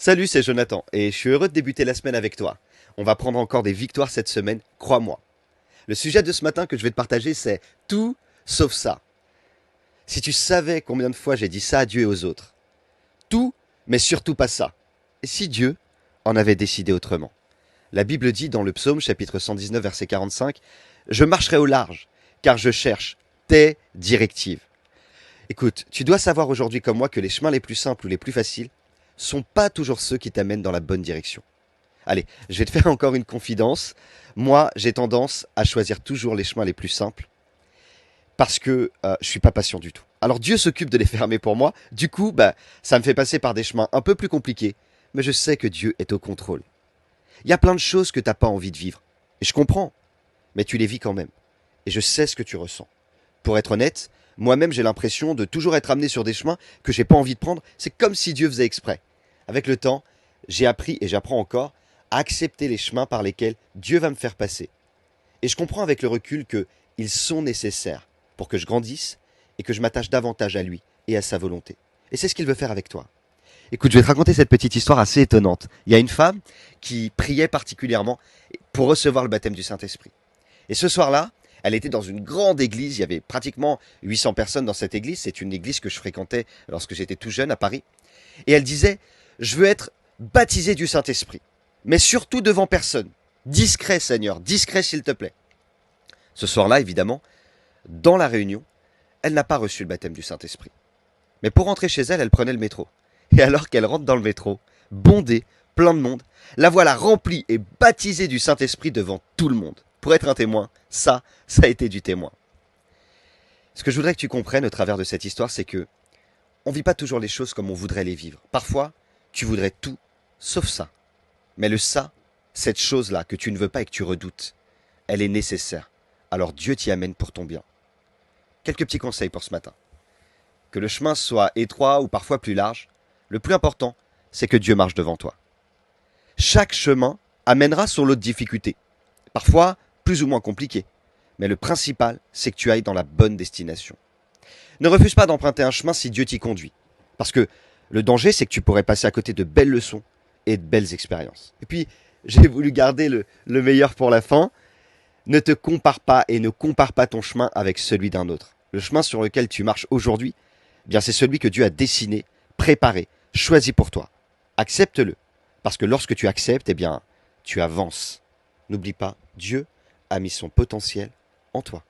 Salut, c'est Jonathan et je suis heureux de débuter la semaine avec toi. On va prendre encore des victoires cette semaine, crois-moi. Le sujet de ce matin que je vais te partager, c'est tout sauf ça. Si tu savais combien de fois j'ai dit ça à Dieu et aux autres. Tout, mais surtout pas ça. Et si Dieu en avait décidé autrement? La Bible dit dans le psaume chapitre 119 verset 45, je marcherai au large, car je cherche tes directives. Écoute, tu dois savoir aujourd'hui comme moi que les chemins les plus simples ou les plus faciles sont pas toujours ceux qui t'amènent dans la bonne direction. Allez, je vais te faire encore une confidence. Moi, j'ai tendance à choisir toujours les chemins les plus simples parce que je suis pas patient du tout. Alors Dieu s'occupe de les fermer pour moi. Du coup, ça me fait passer par des chemins un peu plus compliqués. Mais je sais que Dieu est au contrôle. Il y a plein de choses que t'as pas envie de vivre. Et je comprends. Mais tu les vis quand même. Et je sais ce que tu ressens. Pour être honnête, moi-même j'ai l'impression de toujours être amené sur des chemins que j'ai pas envie de prendre. C'est comme si Dieu faisait exprès. Avec le temps, j'ai appris et j'apprends encore à accepter les chemins par lesquels Dieu va me faire passer. Et je comprends avec le recul qu'ils sont nécessaires pour que je grandisse et que je m'attache davantage à lui et à sa volonté. Et c'est ce qu'il veut faire avec toi. Écoute, je vais te raconter cette petite histoire assez étonnante. Il y a une femme qui priait particulièrement pour recevoir le baptême du Saint-Esprit. Et ce soir-là, elle était dans une grande église, il y avait pratiquement 800 personnes dans cette église, c'est une église que je fréquentais lorsque j'étais tout jeune à Paris. Et elle disait, je veux être baptisée du Saint-Esprit, mais surtout devant personne. Discret Seigneur, discret s'il te plaît. Ce soir-là, évidemment, dans la réunion, elle n'a pas reçu le baptême du Saint-Esprit. Mais pour rentrer chez elle, elle prenait le métro. Et alors qu'elle rentre dans le métro, bondée, plein de monde, la voilà remplie et baptisée du Saint-Esprit devant tout le monde. Pour être un témoin, ça a été du témoin. Ce que je voudrais que tu comprennes au travers de cette histoire, c'est que on vit pas toujours les choses comme on voudrait les vivre. Parfois, tu voudrais tout, sauf ça. Mais le ça, cette chose-là que tu ne veux pas et que tu redoutes, elle est nécessaire. Alors Dieu t'y amène pour ton bien. Quelques petits conseils pour ce matin. Que le chemin soit étroit ou parfois plus large, le plus important, c'est que Dieu marche devant toi. Chaque chemin amènera son lot de difficultés. Parfois, plus ou moins compliquées. Mais le principal, c'est que tu ailles dans la bonne destination. Ne refuse pas d'emprunter un chemin si Dieu t'y conduit. Parce que le danger, c'est que tu pourrais passer à côté de belles leçons et de belles expériences. Et puis, j'ai voulu garder le meilleur pour la fin. Ne te compare pas et ne compare pas ton chemin avec celui d'un autre. Le chemin sur lequel tu marches aujourd'hui, bien c'est celui que Dieu a dessiné, préparé, choisi pour toi. Accepte-le. Parce que lorsque tu acceptes, eh bien, tu avances. N'oublie pas, Dieu a mis son potentiel en toi.